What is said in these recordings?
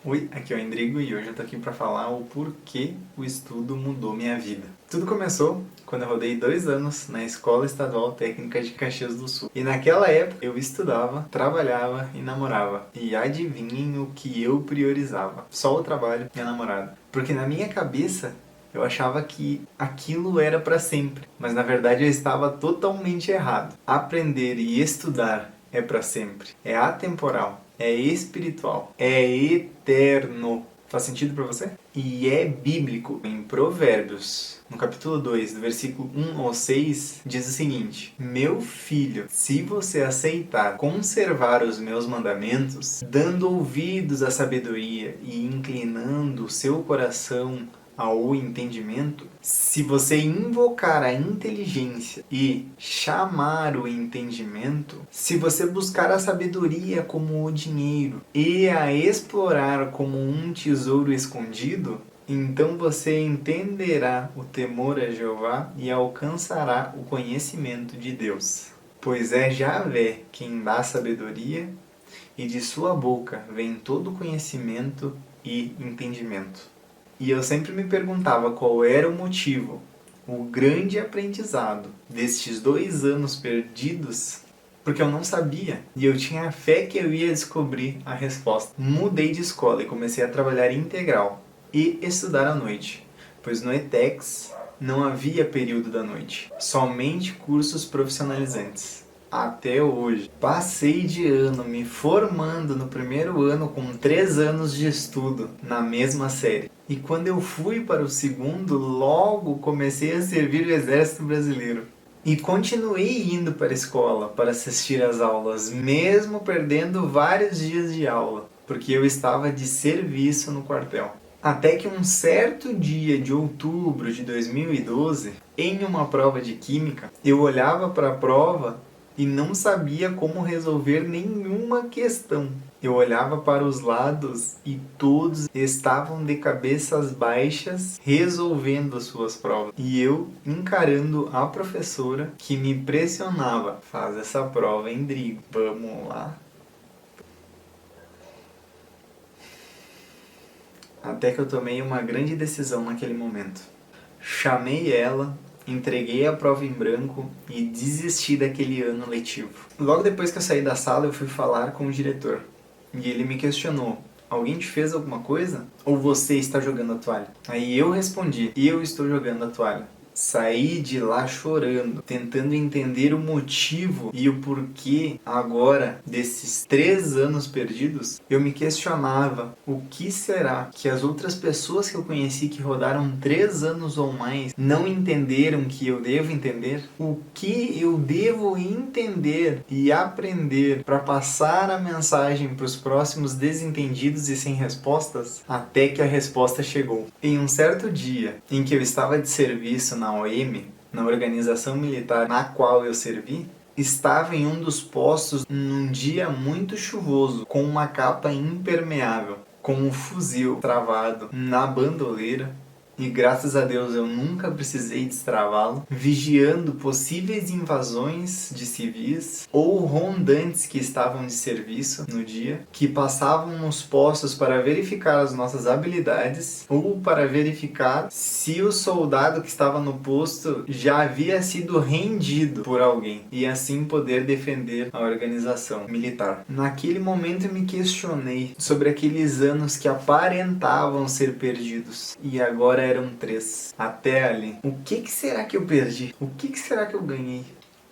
Oi, aqui é o Endrigo e hoje eu tô aqui para falar o porquê o estudo mudou minha vida. Tudo começou quando eu rodei 2 anos na Escola Estadual Técnica de Caxias do Sul. E naquela época eu estudava, trabalhava e namorava. E adivinhem o que eu priorizava? Só o trabalho e a namorada. Porque na minha cabeça eu achava que aquilo era para sempre, mas na verdade eu estava totalmente errado. Aprender e estudar é para sempre, é atemporal, é espiritual, é eterno. Faz sentido para você? E é bíblico. Em Provérbios, no capítulo 2, do versículo 1 ao 6, diz o seguinte: Meu filho, se você aceitar conservar os meus mandamentos, dando ouvidos à sabedoria e inclinando o seu coração ao entendimento, se você invocar a inteligência e chamar o entendimento, se você buscar a sabedoria como o dinheiro e a explorar como um tesouro escondido, então você entenderá o temor a Jeová e alcançará o conhecimento de Deus. Pois é Javé quem dá sabedoria, e de sua boca vem todo conhecimento e entendimento. E eu sempre me perguntava qual era o motivo, o grande aprendizado destes 2 anos perdidos, porque eu não sabia e eu tinha fé que eu ia descobrir a resposta. Mudei de escola e comecei a trabalhar integral e estudar à noite, pois no ETEX não havia período da noite, somente cursos profissionalizantes. Até hoje. Passei de ano me formando no primeiro ano com 3 anos de estudo na mesma série. E quando eu fui para o segundo, logo comecei a servir o Exército Brasileiro. E continuei indo para a escola para assistir às aulas, mesmo perdendo vários dias de aula, porque eu estava de serviço no quartel. Até que um certo dia de outubro de 2012, em uma prova de química, eu olhava para a prova e não sabia como resolver nenhuma questão. Eu olhava para os lados e todos estavam de cabeças baixas resolvendo as suas provas. E eu encarando a professora que me pressionava. Faz essa prova, Endrigo. Vamos lá. Até que eu tomei uma grande decisão naquele momento. Chamei ela, entreguei a prova em branco e desisti daquele ano letivo. Logo depois que eu saí da sala, eu fui falar com o diretor. E ele me questionou: alguém te fez alguma coisa? Ou você está jogando a toalha? Aí eu respondi: eu estou jogando a toalha. Saí de lá chorando, tentando entender o motivo e o porquê agora desses 3 anos perdidos. Eu me questionava: o que será que as outras pessoas que eu conheci que rodaram 3 anos ou mais não entenderam que eu devo entender? O que eu devo entender e aprender para passar a mensagem para os próximos desentendidos e sem respostas? Até que a resposta chegou. Em um certo dia em que eu estava de serviço na OM, na organização militar na qual eu servi, estava em um dos postos num dia muito chuvoso, com uma capa impermeável, com um fuzil travado na bandoleira, e graças a Deus eu nunca precisei destravá-lo, vigiando possíveis invasões de civis ou rondantes que estavam de serviço no dia, que passavam nos postos para verificar as nossas habilidades ou para verificar se o soldado que estava no posto já havia sido rendido por alguém e assim poder defender a organização militar. Naquele momento eu me questionei sobre aqueles anos que aparentavam ser perdidos e agora eram 3. Até ali. O que será que eu perdi? O que será que eu ganhei?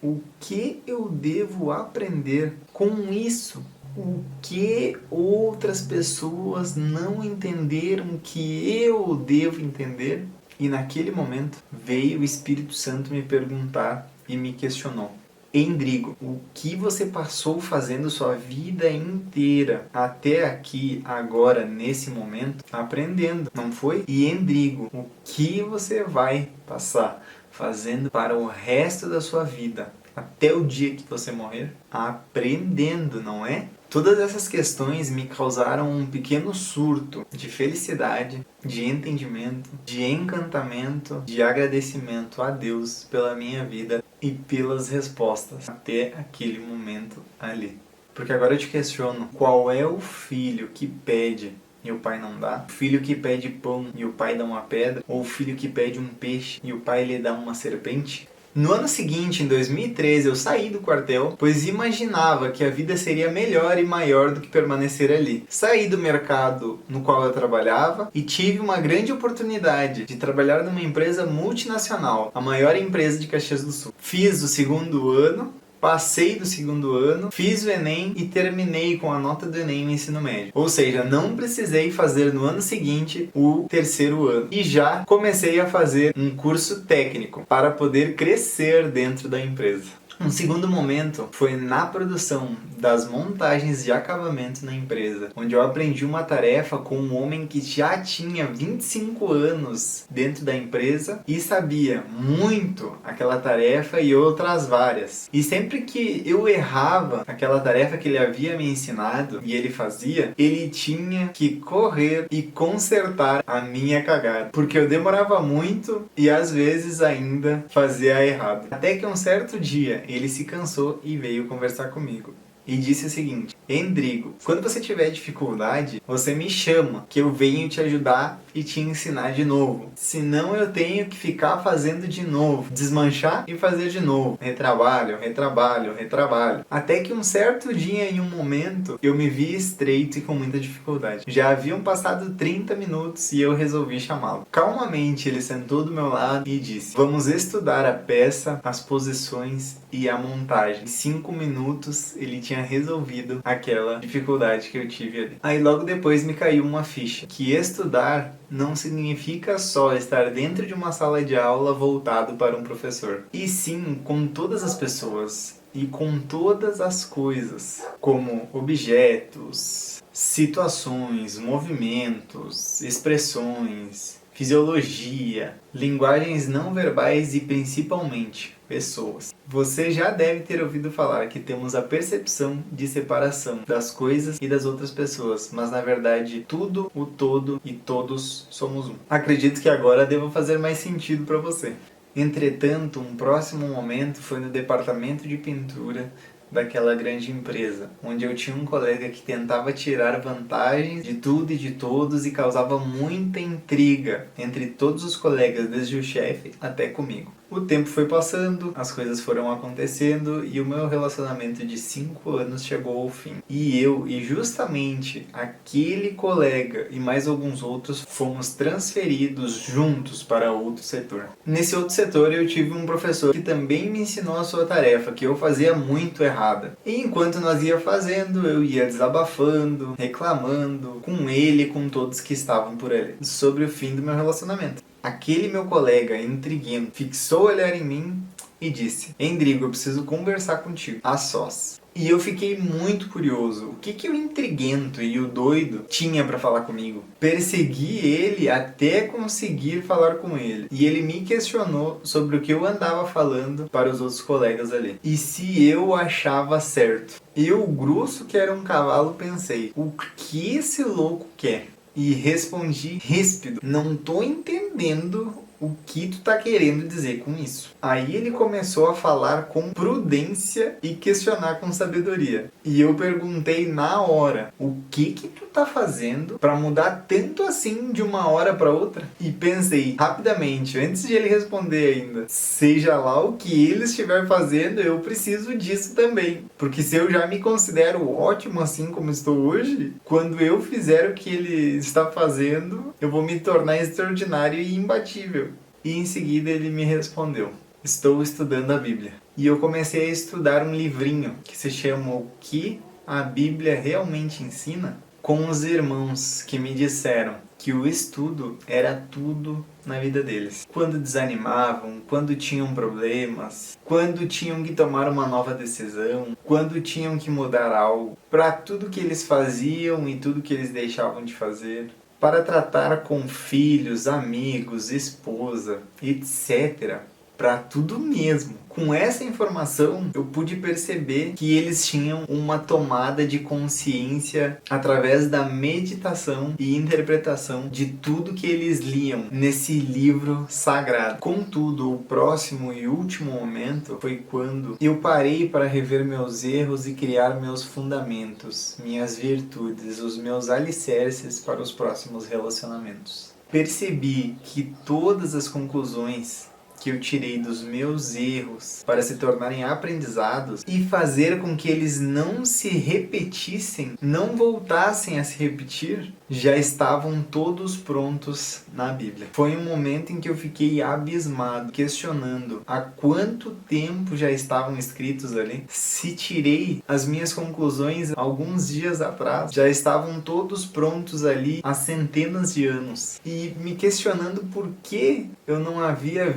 O que eu devo aprender com isso? O que outras pessoas não entenderam que eu devo entender? E naquele momento veio o Espírito Santo me perguntar e me questionou: Endrigo, o que você passou fazendo sua vida inteira até aqui, agora, nesse momento, aprendendo, não foi? E Endrigo, o que você vai passar fazendo para o resto da sua vida, até o dia que você morrer? Aprendendo, não é? Todas essas questões me causaram um pequeno surto de felicidade, de entendimento, de encantamento, de agradecimento a Deus pela minha vida e pelas respostas até aquele momento ali. Porque agora eu te questiono: qual é o filho que pede e o pai não dá, o filho que pede pão e o pai dá uma pedra, ou o filho que pede um peixe e o pai lhe dá uma serpente. No ano seguinte, em 2013, eu saí do quartel, pois imaginava que a vida seria melhor e maior do que permanecer ali. Saí do mercado no qual eu trabalhava e tive uma grande oportunidade de trabalhar numa empresa multinacional, a maior empresa de Caxias do Sul. Fiz o segundo ano, passei do segundo ano, fiz o Enem e terminei com a nota do Enem no ensino médio. Ou seja, não precisei fazer no ano seguinte o terceiro ano. E já comecei a fazer um curso técnico para poder crescer dentro da empresa. Um segundo momento foi na produção das montagens de acabamento na empresa, onde eu aprendi uma tarefa com um homem que já tinha 25 anos dentro da empresa e sabia muito aquela tarefa e outras várias. E sempre que eu errava aquela tarefa que ele havia me ensinado e ele fazia, ele tinha que correr e consertar a minha cagada, porque eu demorava muito e às vezes ainda fazia errado. Até que um certo dia ele se cansou e veio conversar comigo. E disse o seguinte: Endrigo, quando você tiver dificuldade, você me chama, que eu venho te ajudar e te ensinar de novo. Senão eu tenho que ficar fazendo de novo, desmanchar e fazer de novo. Retrabalho, retrabalho, retrabalho. Até que um certo dia, em um momento, eu me vi estreito e com muita dificuldade. Já haviam passado 30 minutos e eu resolvi chamá-lo. Calmamente ele sentou do meu lado e disse: vamos estudar a peça, as posições e a montagem. Em 5 minutos ele tinha resolvido aquela dificuldade que eu tive ali. Aí logo depois me caiu uma ficha, que estudar não significa só estar dentro de uma sala de aula voltado para um professor, e sim com todas as pessoas e com todas as coisas, como objetos, situações, movimentos, expressões, fisiologia, linguagens não verbais e principalmente pessoas. Você já deve ter ouvido falar que temos a percepção de separação das coisas e das outras pessoas, mas na verdade tudo, o todo e todos somos um. Acredito que agora deva fazer mais sentido para você. Entretanto, um próximo momento foi no departamento de pintura daquela grande empresa, onde eu tinha um colega que tentava tirar vantagens de tudo e de todos e causava muita intriga entre todos os colegas, desde o chefe até comigo. O tempo foi passando, as coisas foram acontecendo e o meu relacionamento de 5 anos chegou ao fim. E eu, e justamente aquele colega e mais alguns outros, fomos transferidos juntos para outro setor. Nesse outro setor eu tive um professor que também me ensinou a sua tarefa, que eu fazia muito errada. E enquanto nós ia fazendo, eu ia desabafando, reclamando com ele e com todos que estavam por ali, sobre o fim do meu relacionamento. Aquele meu colega, intriguento, fixou o olhar em mim e disse: Endrigo, eu preciso conversar contigo, a sós. E eu fiquei muito curioso. O que o intriguento e o doido tinha para falar comigo? Persegui ele até conseguir falar com ele. E ele me questionou sobre o que eu andava falando para os outros colegas ali. E se eu achava certo. Eu, grosso que era um cavalo, pensei: o que esse louco quer? E respondi ríspido: não tô entendendo o que tu tá querendo dizer com isso. Aí ele começou a falar com prudência e questionar com sabedoria. E eu perguntei na hora: o que tu tá fazendo para mudar tanto assim de uma hora para outra? E pensei rapidamente, antes de ele responder ainda: seja lá o que ele estiver fazendo, eu preciso disso também. Porque se eu já me considero ótimo assim como estou hoje, quando eu fizer o que ele está fazendo, eu vou me tornar extraordinário e imbatível. E em seguida ele me respondeu: estou estudando a Bíblia. E eu comecei a estudar um livrinho que se chama O que a Bíblia realmente ensina, com os irmãos que me disseram que o estudo era tudo na vida deles. Quando desanimavam, quando tinham problemas, quando tinham que tomar uma nova decisão, quando tinham que mudar algo, para tudo que eles faziam e tudo que eles deixavam de fazer, para tratar com filhos, amigos, esposa, etc. para tudo mesmo. Com essa informação, eu pude perceber que eles tinham uma tomada de consciência através da meditação e interpretação de tudo que eles liam nesse livro sagrado. Contudo, o próximo e último momento foi quando eu parei para rever meus erros e criar meus fundamentos, minhas virtudes, os meus alicerces para os próximos relacionamentos. Percebi que todas as conclusões que eu tirei dos meus erros para se tornarem aprendizados e fazer com que eles não se repetissem, não voltassem a se repetir, já estavam todos prontos na Bíblia. Foi um momento em que eu fiquei abismado, questionando há quanto tempo já estavam escritos ali. Se tirei as minhas conclusões alguns dias atrás, já estavam todos prontos ali há centenas de anos. E me questionando por que eu não havia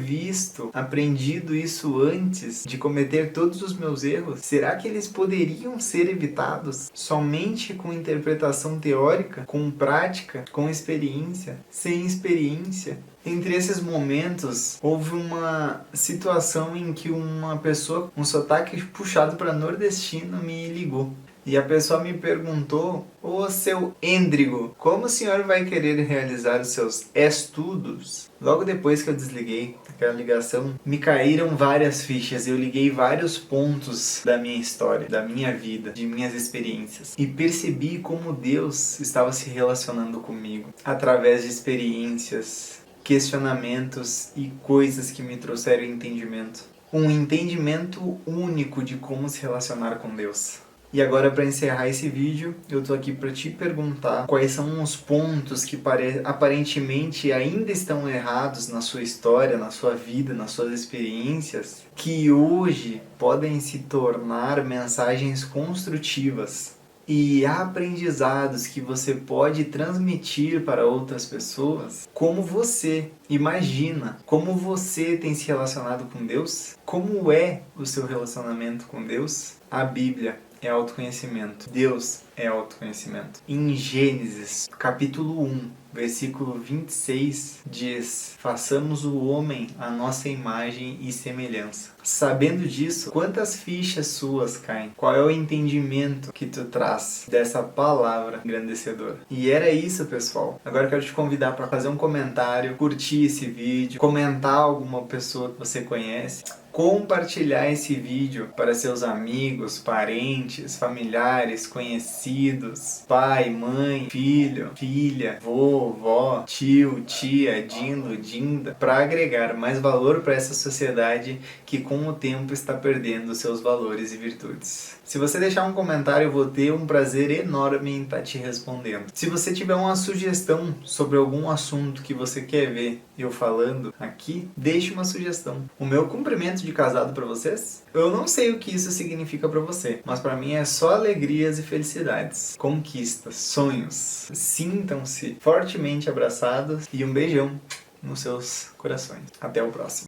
aprendido isso antes de cometer todos os meus erros. Será que eles poderiam ser evitados somente com interpretação teórica, com prática, com experiência, sem experiência? Entre esses momentos, houve uma situação em que uma pessoa com sotaque puxado para nordestino me ligou. E a pessoa me perguntou: ô seu Êndrigo, como o senhor vai querer realizar os seus estudos? Logo depois que eu desliguei aquela ligação, me caíram várias fichas. Eu liguei vários pontos da minha história, da minha vida, de minhas experiências. E percebi como Deus estava se relacionando comigo através de experiências, questionamentos e coisas que me trouxeram entendimento. Um entendimento único de como se relacionar com Deus. E agora, para encerrar esse vídeo, eu tô aqui para te perguntar quais são os pontos que aparentemente ainda estão errados na sua história, na sua vida, nas suas experiências, que hoje podem se tornar mensagens construtivas e aprendizados que você pode transmitir para outras pessoas. Como você imagina, como você tem se relacionado com Deus, como é o seu relacionamento com Deus. A Bíblia é autoconhecimento. Deus é autoconhecimento. Em Gênesis, capítulo 1, versículo 26, diz: façamos o homem à nossa imagem e semelhança. Sabendo disso, quantas fichas suas caem? Qual é o entendimento que tu traz dessa palavra engrandecedora? E era isso, pessoal. Agora eu quero te convidar para fazer um comentário, curtir esse vídeo, comentar alguma pessoa que você conhece, compartilhar esse vídeo para seus amigos, parentes, familiares, conhecidos, pai, mãe, filho, filha, vô, vó, tio, tia, dindo, dinda, para agregar mais valor para essa sociedade que com o tempo está perdendo seus valores e virtudes. Se você deixar um comentário, eu vou ter um prazer enorme em estar te respondendo. Se você tiver uma sugestão sobre algum assunto que você quer ver eu falando aqui, deixe uma sugestão. O meu cumprimento de casado para vocês? Eu não sei o que isso significa para você, mas para mim é só alegrias e felicidades, conquistas, sonhos. Sintam-se fortemente abraçados e um beijão nos seus corações. Até o próximo.